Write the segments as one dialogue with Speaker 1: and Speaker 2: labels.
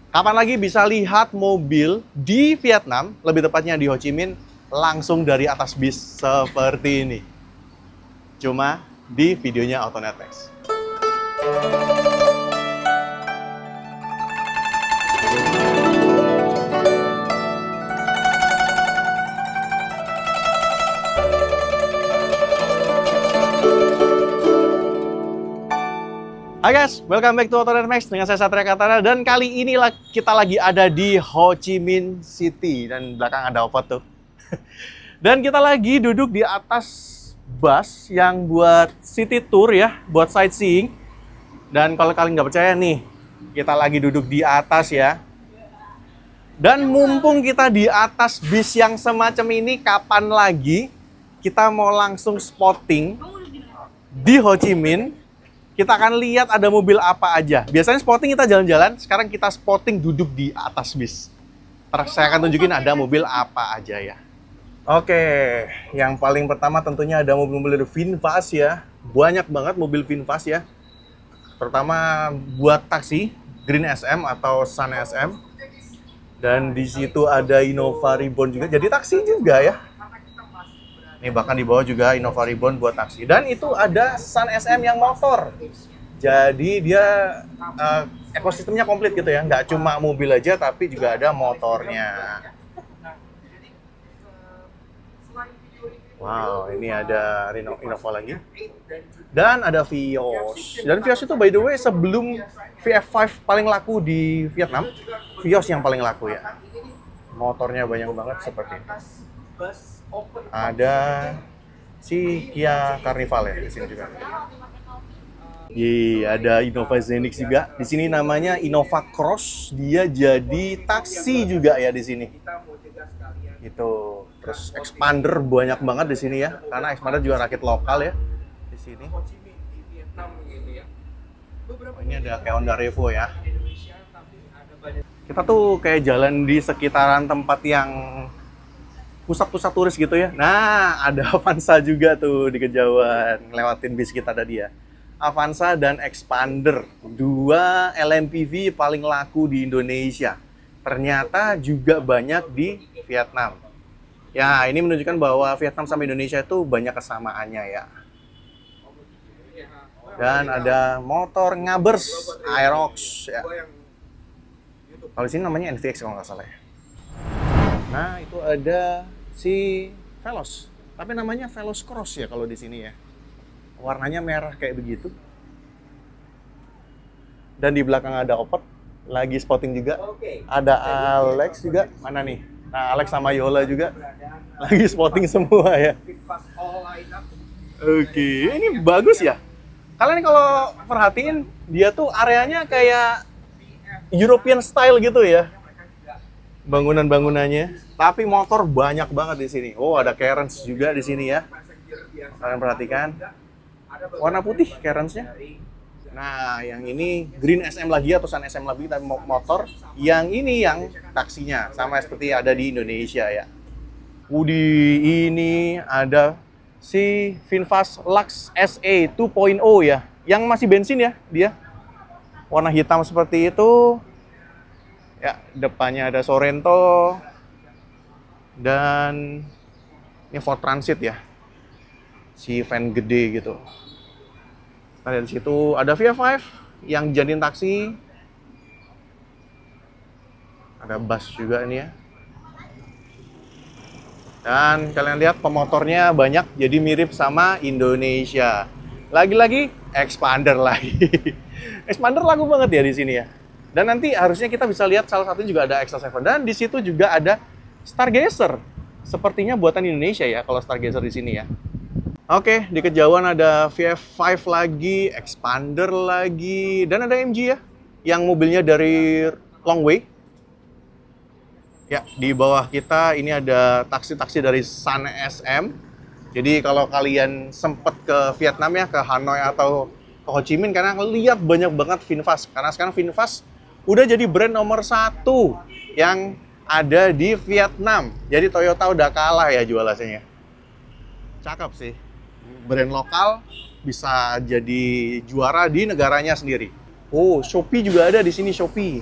Speaker 1: Kapan lagi bisa lihat mobil di Vietnam, lebih tepatnya di Ho Chi Minh, langsung dari atas bis seperti ini? Cuma di videonya Autonet Max. Hai guys, welcome back to Autonet Max dengan saya Satria Katana, dan kali ini kita lagi ada di Ho Chi Minh City dan belakang ada apa tuh? Dan kita lagi duduk di atas bus yang buat city tour ya, buat sightseeing. Dan kalau kalian nggak percaya nih, kita lagi duduk di atas ya. Dan mumpung kita di atas bis yang semacam ini, kapan lagi kita mau langsung spotting di Ho Chi Minh? Kita akan lihat ada mobil apa aja. Biasanya spotting kita jalan-jalan, sekarang kita spotting duduk di atas bis. Saya akan tunjukin ada mobil apa aja ya. Oke, yang paling pertama tentunya ada mobil-mobil dari VinFast ya. Banyak banget mobil VinFast ya. Pertama buat taksi, Green SM atau Sun SM. Dan di situ ada Innova Reborn juga, jadi taksi juga ya. Nih bahkan di bawah juga Innova Reborn buat taksi. Dan itu ada Sun SM yang motor. Jadi dia ekosistemnya komplit gitu ya. Nggak cuma mobil aja tapi juga ada motornya. Wow, ini ada Innova lagi. Dan ada Vios. Dan Vios itu by the way sebelum VF5 paling laku di Vietnam, Vios yang paling laku ya. Motornya banyak banget seperti ini. Ada si Kia Carnival ya di sini juga. Ada Innova Zenix juga. Di sini namanya Innova Cross. Dia jadi taksi juga ya di sini. Itu. Terus Expander banyak banget di sini ya. Karena Expander juga rakit lokal ya di sini. Oh, ini ada kayak Honda Revo ya. Kita tuh kayak jalan di sekitaran tempat yang pusat-pusat turis gitu ya. Nah, ada Avanza juga tuh di kejauhan, ngelewatin bis kita tadi ya. Avanza dan Expander, dua LMPV paling laku di Indonesia. Ternyata juga banyak di Vietnam. Ya, ini menunjukkan bahwa Vietnam sama Indonesia itu banyak kesamaannya ya. Dan ada motor Ngabers Aerox ya. Kalau di sini namanya NVX kalau nggak salah ya. Nah, itu ada si Veloz, tapi namanya Veloz Cross ya kalau di sini ya. Warnanya merah kayak begitu. Dan di belakang ada Opet, lagi spotting juga. Ada Alex juga, mana nih? Nah, Alex sama Yola juga lagi spotting semua ya. Oke, ini bagus ya. Kalian kalau perhatiin, dia tuh areanya kayak European style gitu ya. Bangunan-bangunannya, tapi motor banyak banget di sini. Oh, ada Cairns juga di sini ya. Kalian perhatikan, warna putih Cairns-nya. Nah, yang ini Green SM lagi atau Sun SM lagi, tapi motor. Yang ini yang taksinya, sama seperti ada di Indonesia ya. Ini ada si VinFast Lux SE 2.0 ya, yang masih bensin ya dia. Warna hitam seperti itu. Ya, depannya ada Sorento dan ini Ford Transit ya, si van gede gitu. Nah, di situ ada VF5 yang jadiin taksi, ada bus juga ini ya. Dan kalian lihat pemotornya banyak, jadi mirip sama Indonesia. Lagi-lagi Expander lagi. Expander laku banget ya di sini ya. Dan nanti harusnya kita bisa lihat salah satunya juga ada Extra 7, dan di situ juga ada Stargazer. Sepertinya buatan Indonesia ya kalau Stargazer di sini ya. Oke, di kejauhan ada VF5 lagi, Expander lagi, dan ada MG ya yang mobilnya dari Longway. Ya, di bawah kita ini ada taksi-taksi dari Sun SM. Jadi kalau kalian sempet ke Vietnam ya, ke Hanoi atau ke Ho Chi Minh, karena lihat banyak banget VinFast. Karena sekarang VinFast udah jadi brand nomor 1 yang ada di Vietnam. Jadi Toyota udah kalah ya jualannya. Cakep sih. Brand lokal bisa jadi juara di negaranya sendiri. Oh, Shopee juga ada di sini, Shopee.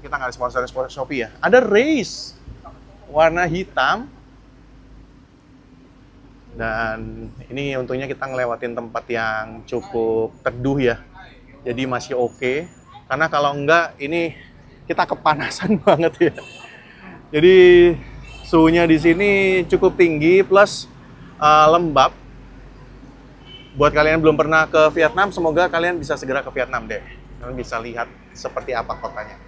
Speaker 1: kita nggak sponsor Shopee ya. Ada race warna hitam. Dan ini untungnya kita ngelewatin tempat yang cukup teduh ya. Jadi masih oke. Karena kalau enggak ini kita kepanasan banget ya. Jadi suhunya di sini cukup tinggi plus lembab. Buat kalian yang belum pernah ke Vietnam, semoga kalian bisa segera ke Vietnam deh. Kalian bisa lihat seperti apa kotanya.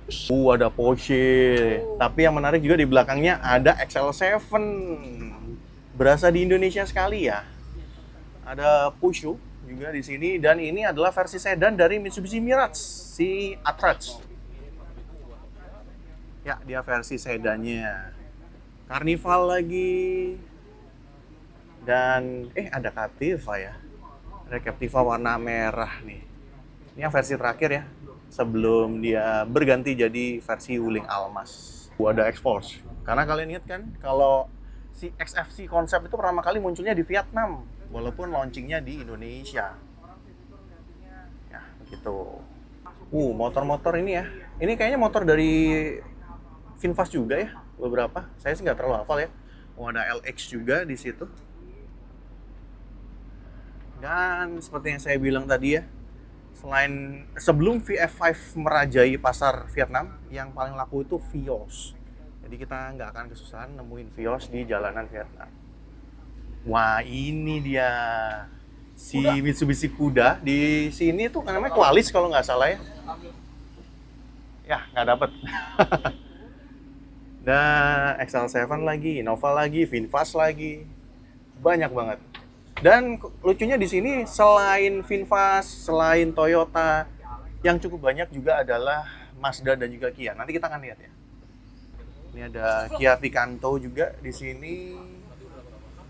Speaker 1: Ada Porsche. Tapi yang menarik juga di belakangnya ada XL7. Berasa di Indonesia sekali ya. Ada Peugeot juga di sini dan ini adalah versi sedan dari Mitsubishi Mirage, si Attrage. Ya, dia versi sedannya. Carnival lagi. Dan ada Captiva ya. Ada Captiva warna merah nih. Ini yang versi terakhir ya. Sebelum dia berganti jadi versi Wuling Almas. Ada X-Force. Karena kalian lihat kan kalau si XFC konsep itu pertama kali munculnya di Vietnam. Walaupun launchingnya di Indonesia. Ya, begitu. Motor-motor ini ya. Ini kayaknya motor dari VinFast juga ya. Beberapa. Saya sih nggak terlalu hafal ya. Ada LX juga di situ. Dan seperti yang saya bilang tadi ya, sebelum VF5 merajai pasar Vietnam, yang paling laku itu Vios. Jadi kita nggak akan kesusahan nemuin Vios di jalanan Vietnam. Wah, ini dia si Mitsubishi Kuda. Di sini tuh namanya Qualis kalau nggak salah ya. Ya, nggak dapet. Dan XL7 lagi, Innova lagi, VinFast lagi. Banyak banget. Dan lucunya di sini selain VinFast, selain Toyota, yang cukup banyak juga adalah Mazda dan juga Kia. Nanti kita akan lihat ya. Ini ada Kia Picanto juga di sini.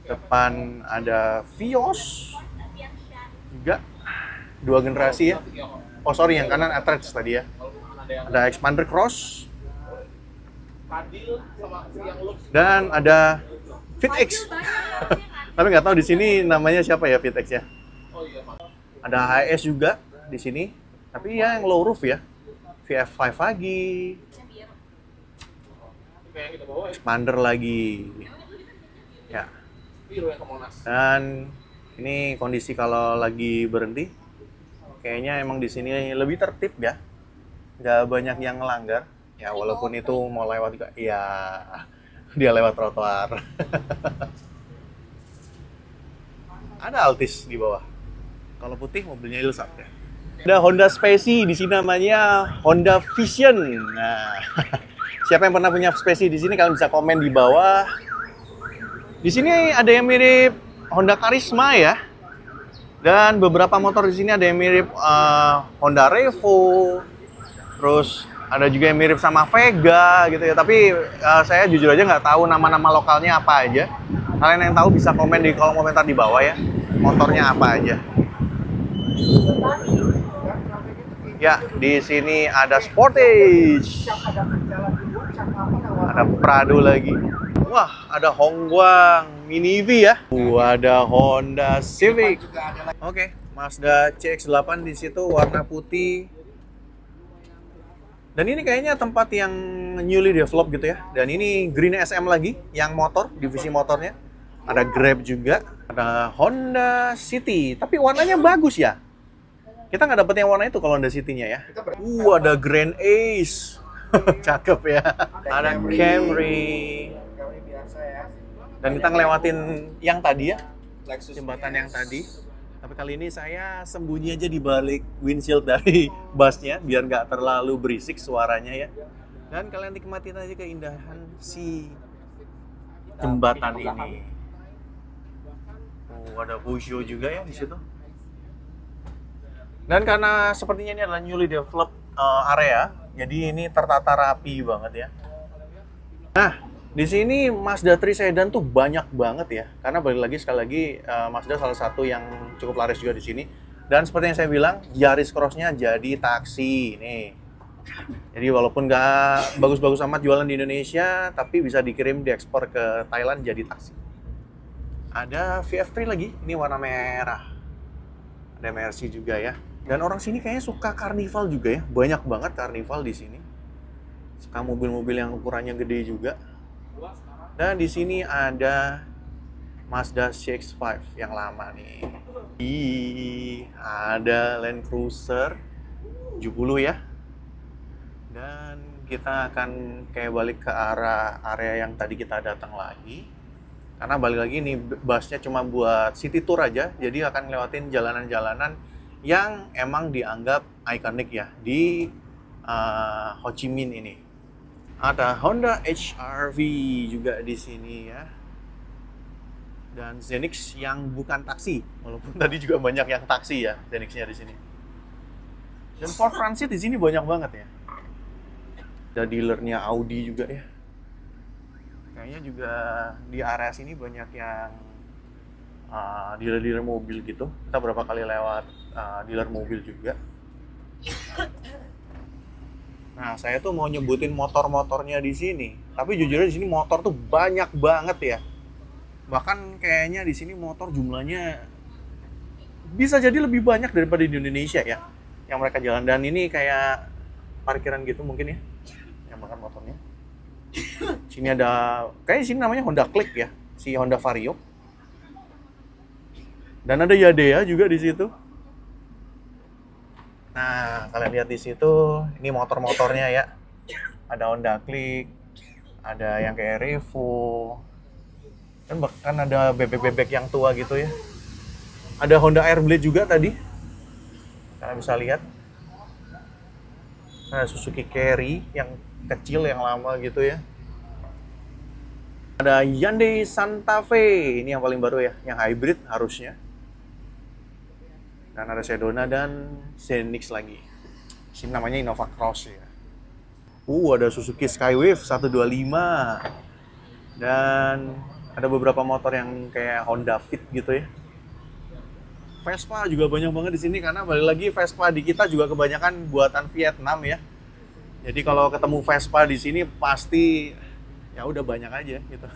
Speaker 1: Depan ada Vios juga, 2 generasi ya. Oh sorry, yang kanan Attrage tadi ya. Ada Xpander Cross. Dan ada VitX. Tapi nggak tahu di sini namanya siapa ya VitX ya. Ada HS juga di sini. Tapi ya yang low roof ya. VF5 lagi. Expander lagi. Ya. Dan ini kondisi kalau lagi berhenti. Kayaknya emang di sini lebih tertib ya. Nggak banyak yang ngelanggar. Ya walaupun itu mau lewat juga. Ya dia lewat trotoar. Ada Altis di bawah. Kalau putih mobilnya Ilsat ya. Ada Honda Specie di sini namanya Honda Vision. Nah, siapa yang pernah punya Specie di sini kalian bisa komen di bawah. Di sini ada yang mirip Honda Karisma ya. Dan beberapa motor di sini ada yang mirip Honda Revo. Terus ada juga yang mirip sama Vega gitu ya. Tapi saya jujur aja nggak tahu nama-nama lokalnya apa aja. Kalian yang tahu bisa komen di kolom komentar di bawah ya. Motornya apa aja. Ya, di sini ada Sportage. Ada Prado lagi. Wah, ada Hongguang Mini EV ya. Ada Honda Civic. Oke, Mazda CX-8 di situ warna putih. Dan ini kayaknya tempat yang newly developed gitu ya. Dan ini Green SM lagi, yang motor, divisi motornya. Ada Grab juga, ada Honda City. Tapi warnanya bagus ya. Kita nggak dapet yang warna itu kalau Honda City-nya ya. Ada Grand Ace. Cakep ya. Ada Camry. Dan kita ngelewatin yang tadi ya. Jembatan yang tadi. Tapi kali ini saya sembunyi aja di balik windshield dari busnya. Biar nggak terlalu berisik suaranya ya. Dan kalian nikmatin aja keindahan si jembatan ini. Ada Peugeot juga ya di situ. Dan karena sepertinya ini adalah newly developed area, jadi ini tertata rapi banget ya. Nah, di sini Mazda 3 Sedan tuh banyak banget ya. Karena balik lagi sekali lagi Mazda salah satu yang cukup laris juga di sini. Dan seperti yang saya bilang, Yaris Cross-nya jadi taksi nih. Jadi walaupun nggak bagus-bagus amat jualan di Indonesia, tapi bisa dikirim diekspor ke Thailand jadi taksi. Ada VF3 lagi, ini warna merah. Ada Mercy juga ya. Dan orang sini kayaknya suka Carnival juga ya. Banyak banget Carnival di sini. Suka mobil-mobil yang ukurannya gede juga. Dan di sini ada Mazda CX-5 yang lama nih. Ada Land Cruiser 70 ya. Dan kita akan kayak balik ke arah area yang tadi kita datang lagi. Karena balik lagi nih busnya cuma buat city tour aja. Jadi akan lewatin jalanan-jalanan yang emang dianggap ikonik ya di Ho Chi Minh ini. Ada Honda HR-V juga di sini ya. Dan Zenix yang bukan taksi, walaupun tadi juga banyak yang taksi ya Zenix-nya di sini. Dan Ford Transit di sini banyak banget ya. Ada dealernya Audi juga ya. Kayaknya juga di area sini banyak yang dealer-dealer mobil gitu. Kita berapa kali lewat dealer mobil juga. Nah, saya tuh mau nyebutin motor-motornya di sini. Tapi jujur di sini motor tuh banyak banget ya. Bahkan kayaknya di sini motor jumlahnya bisa jadi lebih banyak daripada di Indonesia ya. Yang mereka jalan, dan ini kayak parkiran gitu mungkin ya. Yang makan motornya. Sini ada, kayaknya sini namanya Honda Click ya, si Honda Vario. Dan ada Yadea juga di situ. Nah, kalian lihat di situ, ini motor-motornya ya. Ada Honda Click, ada yang kayak Revo, dan bahkan ada bebek-bebek yang tua gitu ya. Ada Honda Airblade juga tadi, kalian bisa lihat. Ada Suzuki Carry yang kecil, yang lama gitu ya. Ada Hyundai Santa Fe, ini yang paling baru ya, yang hybrid harusnya. Dan ada Sedona dan Zenix lagi. Sini namanya Innova Cross ya. Ada Suzuki Skywave 125. Dan ada beberapa motor yang kayak Honda Fit gitu ya. Vespa juga banyak banget di sini, karena balik lagi Vespa di kita juga kebanyakan buatan Vietnam ya. Jadi kalau ketemu Vespa di sini pasti ya udah banyak aja gitu.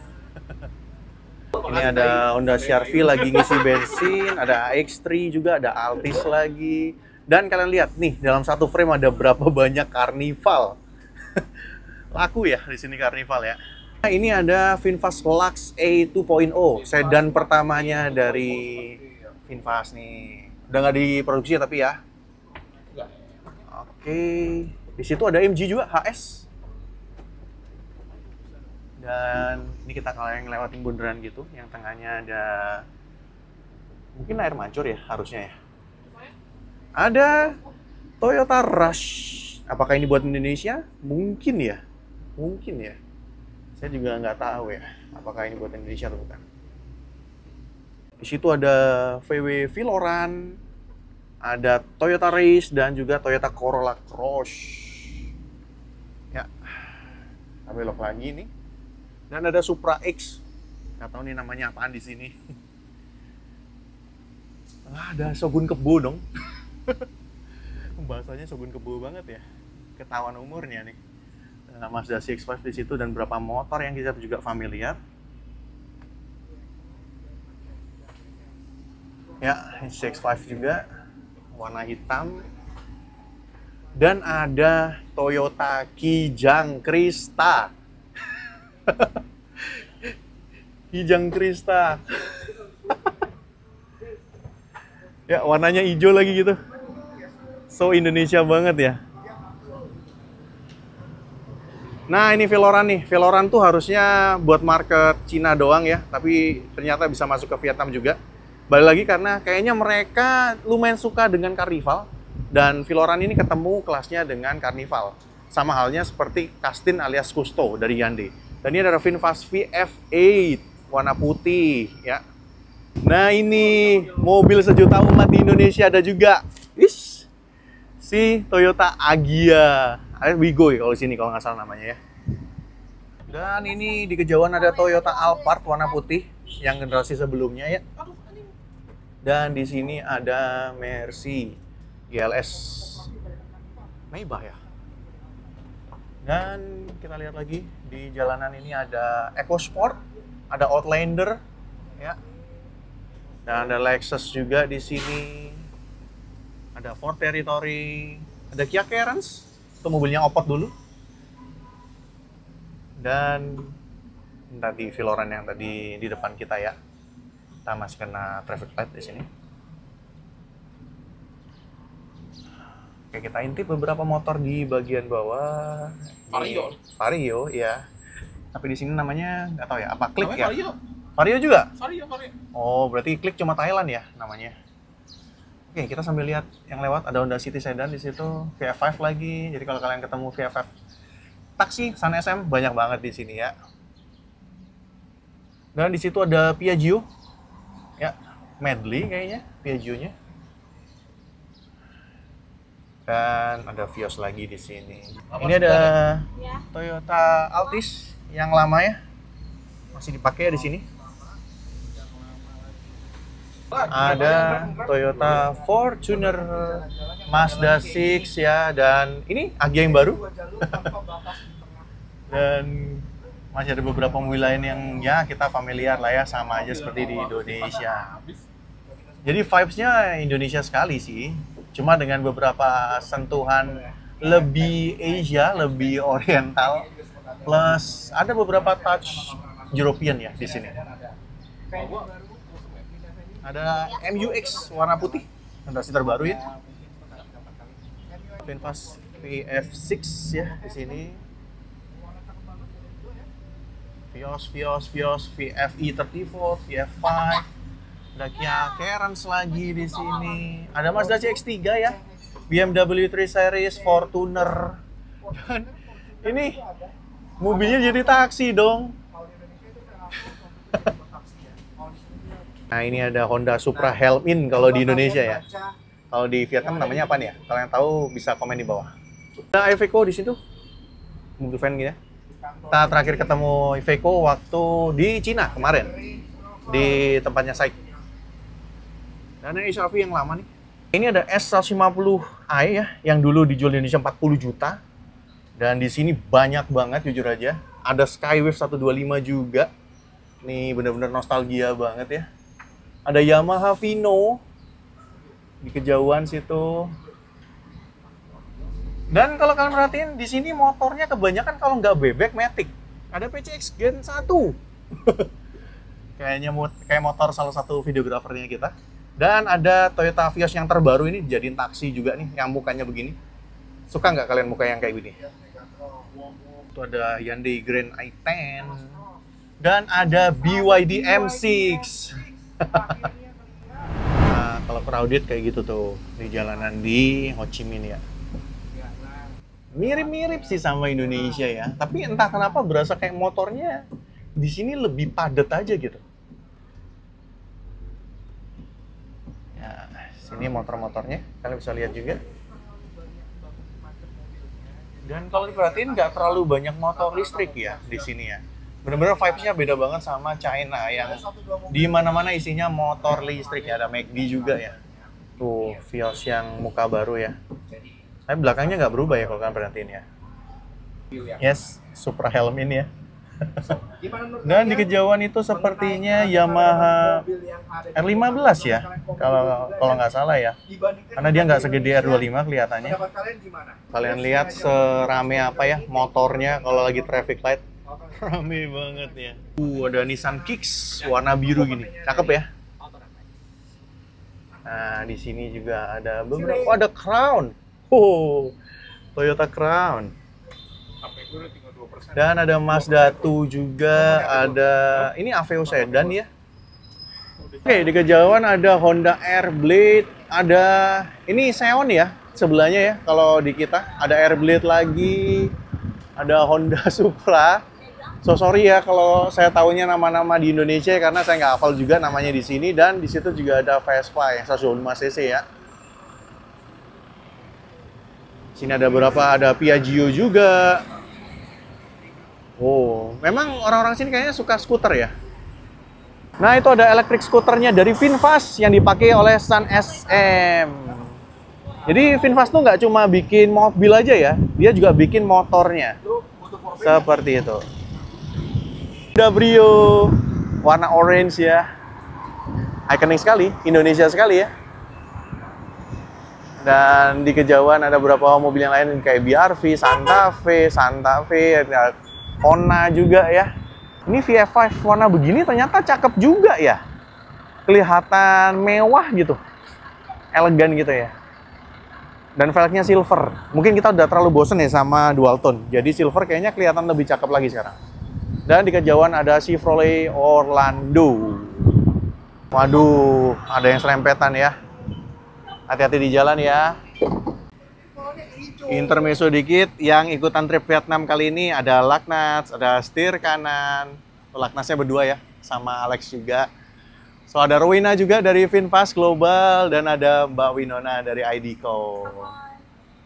Speaker 1: Ini ada Honda CR-V lagi ngisi bensin, ada AX3 juga, ada Altis lagi. Dan kalian lihat nih, dalam satu frame ada berapa banyak Carnival. Laku ya di sini Carnival ya. Nah, ini ada VinFast Lux A 2.0, sedan pertamanya dari VinFast nih. Udah nggak diproduksi tapi ya. Oke, di situ ada MG juga, HS. Dan ini kita kalau yang lewatin bundaran gitu, yang tengahnya ada mungkin air mancur ya harusnya ya. Ada Toyota Rush. Apakah ini buat Indonesia? Mungkin ya, mungkin ya. Saya juga nggak tahu ya, apakah ini buat Indonesia atau bukan. Di situ ada VW Veloran, ada Toyota Race dan juga Toyota Corolla Cross. Ya, kita belok lagi nih. Dan ada Supra X. Nggak tahu nih namanya apaan di sini. Ada Shogun Kebo dong. Bahasanya Shogun Kebo banget ya. Ketahuan umurnya nih. Mazda CX-5 di situ dan beberapa motor yang kita juga familiar. Ya, CX-5 juga warna hitam. Dan ada Toyota Kijang Krista. Kijang Krista. Ya, warnanya hijau lagi gitu. So Indonesia banget ya. Nah, ini Veloran nih. Veloran tuh harusnya buat market Cina doang ya, tapi ternyata bisa masuk ke Vietnam juga. Balik lagi karena kayaknya mereka lumayan suka dengan Carnival, dan Veloran ini ketemu kelasnya dengan Carnival. Sama halnya seperti Castin alias Kusto dari Hyundai. Dan ini ada VinFast VF8 warna putih ya. Nah, ini mobil sejuta umat di Indonesia ada juga. Si Toyota Agya. Wigo ya kalau sini kalau nggak salah namanya ya. Dan ini di kejauhan ada Toyota Alphard warna putih yang generasi sebelumnya ya. Dan di sini ada Mercy GLS Maybach ya. Dan kita lihat lagi di jalanan ini ada EcoSport, ada Outlander ya. Dan ada Lexus juga di sini. Ada Ford Territory, ada Kia Carens. Itu mobilnya Opot dulu. Dan tadi Viloran yang tadi di depan kita ya. Kita masih kena traffic light di sini. Oke, kita intip beberapa motor di bagian bawah. Vario, ya. Tapi di sini namanya nggak tahu ya, apa Klik ya? Vario juga? Vario. Oh, berarti Klik cuma Thailand ya namanya. Oke, kita sambil lihat yang lewat, ada Honda City Sedan di situ, VF5 lagi. Jadi kalau kalian ketemu VF5 taksi Sun SM banyak banget di sini ya. Dan di situ ada Piaggio. Ya, medley kayaknya Piaggio-nya. Dan ada Vios lagi di sini. Ini ada Toyota Altis yang lama ya, masih dipakai ya di sini. Ada Toyota Fortuner, Mazda 6 ya, dan ini Agya yang baru. Dan masih ada beberapa mobil lain yang ya kita familiar lah ya, sama aja seperti di Indonesia. Jadi vibes-nya Indonesia sekali sih. Cuma dengan beberapa sentuhan lebih Asia, lebih Oriental, plus ada beberapa touch European ya di sini. Ada MU-X warna putih, generasi terbaru ya. VinFast VF6 ya di sini. Vios, VFI 34, VF5. Ada Kia Carens lagi di sini. Ada Mazda CX-3 ya. BMW 3 Series, Fortuner. Dan ini mobilnya jadi taksi dong. Nah, ini ada Honda Supra Helm-in kalau di Indonesia ya. Kalau di Vietnam namanya apa nih ya? Kalau yang tahu bisa komen di bawah. Ada Iveco di situ. Mobil van gitu ya. Kita terakhir ketemu Iveco waktu di Cina kemarin. Di tempatnya Saik. Dan ini SUV yang lama nih. Ini ada S150i ya, yang dulu dijual di Indonesia 40 juta. Dan di sini banyak banget jujur aja. Ada Skywave 125 juga. Nih bener-bener nostalgia banget ya. Ada Yamaha Vino di kejauhan situ. Dan kalau kalian perhatiin di sini motornya kebanyakan kalau nggak bebek Matic. Ada PCX Gen 1. Kayaknya kayak motor salah satu videografernya kita. Dan ada Toyota Vios yang terbaru ini dijadiin taksi juga nih, yang mukanya begini. Suka nggak kalian muka yang kayak gini? Itu ada Hyundai Grand i10. Dan ada BYD M6. Nah, kalau crowded kayak gitu tuh di jalanan di Ho Chi Minh ya. Mirip-mirip sih sama Indonesia ya. Tapi entah kenapa berasa kayak motornya di sini lebih padat aja gitu. Ini motor-motornya, kalian bisa lihat juga. Dan kalau diperhatiin nggak terlalu banyak motor listrik ya di sini ya. Bener-bener vibes-nya beda banget sama China yang di mana-mana isinya motor listrik ya. Ada McD juga ya. Tuh Vios yang muka baru ya. Tapi belakangnya nggak berubah ya kalau kalian perhatiin ya. Yes, Supra Helm-in ya. Dan di kejauhan itu sepertinya Yamaha R15 ya, kalau nggak salah ya, karena dia nggak segede R25 kelihatannya. Kalian lihat serame apa ya motornya kalau lagi traffic light, rame banget ya. Ada Nissan Kicks warna biru gini, cakep ya. Nah di sini juga ada beberapa, ada Crown, Toyota Crown. Dan ada Mazda 2 juga, ada ini Aveo Sedan ya. Oke, di kejauhan ada Honda Airblade, ada ini Xeon ya sebelahnya ya. Kalau di kita ada Airblade lagi, ada Honda Supra. So sorry ya kalau saya tahunya nama-nama di Indonesia karena saya nggak hafal juga namanya di sini. Dan di situ juga ada Vespa yang 125 cc ya. Sini ada berapa? Ada Piaggio juga. Oh, memang orang-orang sini kayaknya suka skuter ya. Nah, itu ada elektrik skuternya dari VinFast yang dipakai oleh Sun SM. Jadi VinFast tuh nggak cuma bikin mobil aja ya, dia juga bikin motornya. Seperti itu. Ada Brio, warna orange ya. Ikonik sekali, Indonesia sekali ya. Dan di kejauhan ada beberapa mobil yang lain kayak BRV, Santa Fe, Kona juga ya. Ini VF5 warna begini ternyata cakep juga ya. Kelihatan mewah gitu. Elegan gitu ya. Dan velgnya silver. Mungkin kita udah terlalu bosen ya sama dual tone. Jadi silver kayaknya kelihatan lebih cakep lagi sekarang. Dan di kejauhan ada Chevrolet Orlando. Waduh, ada yang serempetan ya. Hati-hati di jalan ya. Intermezzo dikit, yang ikutan trip Vietnam kali ini ada Lagnats, ada setir kanan. Lagnatsnya berdua ya, sama Alex juga. So ada Rowena juga dari VinFast Global, dan ada Mbak Winona dari IDCO.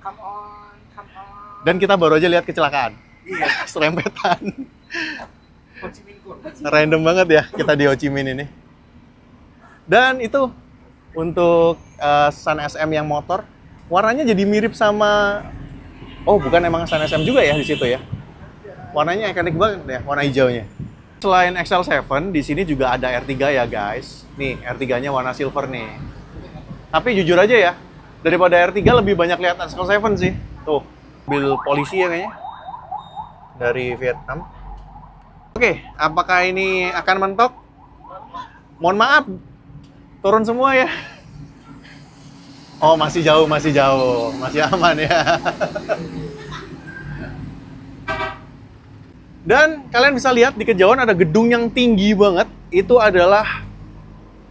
Speaker 2: Come on, come on.
Speaker 1: Dan kita baru aja lihat kecelakaan. Iya, serempetan.
Speaker 2: Ho Chi Minh Code.
Speaker 1: Random banget ya kita di Ho Chi Minh ini. Dan itu untuk Sun SM yang motor, warnanya jadi mirip sama, oh bukan emang Sun SM juga ya di situ ya. Warnanya ikonik banget ya, warna hijaunya. Selain XL7, di sini juga ada R3 ya guys. Nih, R3-nya warna silver nih. Tapi jujur aja ya, daripada R3 lebih banyak lihat XL7 sih. Tuh, mobil polisi ya kayaknya. Dari Vietnam. Oke, apakah ini akan mentok? Mohon maaf, turun semua ya. Oh, masih jauh, masih aman ya. Dan kalian bisa lihat di kejauhan ada gedung yang tinggi banget. Itu adalah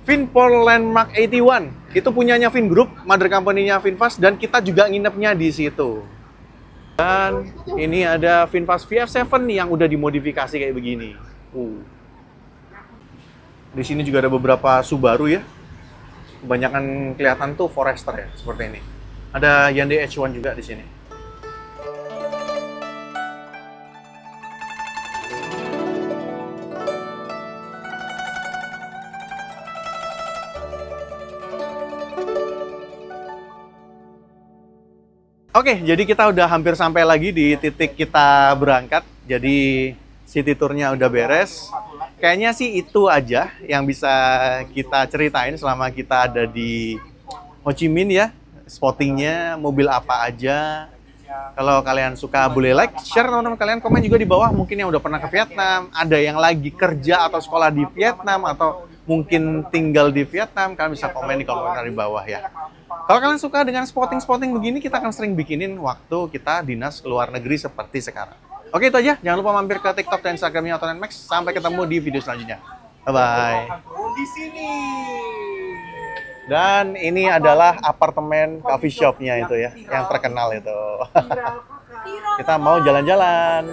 Speaker 1: Vinpearl Landmark 81. Itu punyanya Vingroup, mother company-nya VinFast, dan kita juga nginepnya di situ. Dan ini ada VinFast VF7 yang udah dimodifikasi kayak begini. Di sini juga ada beberapa Subaru ya. Kebanyakan kelihatan tuh Forester ya, seperti ini. Ada Hyundai H1 juga di sini. Oke, jadi kita udah hampir sampai lagi di titik kita berangkat. Jadi city tour-nya udah beres. Kayaknya sih itu aja yang bisa kita ceritain selama kita ada di Ho Chi Minh ya. Spottingnya, mobil apa aja. Kalau kalian suka boleh like, share teman-teman kalian, komen juga di bawah. Mungkin yang udah pernah ke Vietnam, ada yang lagi kerja atau sekolah di Vietnam, atau mungkin tinggal di Vietnam, kalian bisa komen di kolom komentar di bawah ya. Kalau kalian suka dengan spotting-spotting begini, kita akan sering bikinin waktu kita dinas ke luar negeri seperti sekarang. Oke, itu aja. Jangan lupa mampir ke TikTok dan Instagramnya Otonan Max. Sampai ketemu di video selanjutnya. Bye-bye.
Speaker 2: Di sini.
Speaker 1: Dan ini adalah apartemen coffee shop-nya itu ya, yang terkenal itu. Kita mau jalan-jalan.